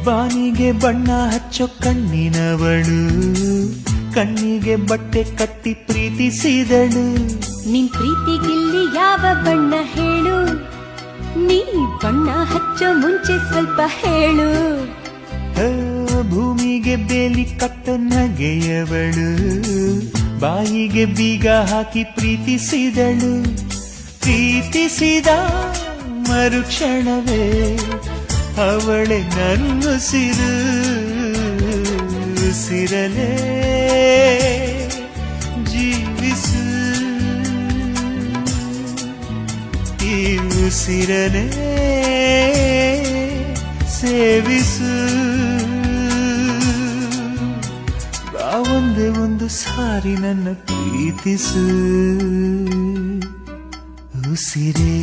ಬಾನಿಗೆ ಬಣ್ಣ ಹಚ್ಚೋ ಕಣ್ಣಿನವಳು, ಕಣ್ಣಿಗೆ ಬಟ್ಟೆ ಕಟ್ಟಿ ಪ್ರೀತಿಸಿದಳು. ನಿನ್ ಪ್ರೀತಿಗಿಲ್ಲಿ ಯಾವ ಬಣ್ಣ ಹೇಳು, ನೀ ಬಣ್ಣ ಹಚ್ಚೋ ಮುಂಚೆ ಸ್ವಲ್ಪ ಹೇಳು. ಭೂಮಿಗೆ ಬೇಲಿ ಕಟ್ಟೋ ನಗೆಯವಳು, ಬಾಯಿಗೆ ಬೀಗ ಹಾಕಿ ಪ್ರೀತಿಸಿದಳು. ಪ್ರೀತಿಸಿದ ಮರುಕ್ಷಣವೇ ಅವಳೆ ನನ್ನುಸಿರು. ಉಸಿರಲೇ ಜೀವಿಸು, ಈ ಉಸಿರನೇ ಸೇವಿಸು. ಒಂದೇ ಒಂದು ಸಾರಿ ನನ್ನ ಪ್ರೀತಿಸು. ಉಸಿರೇ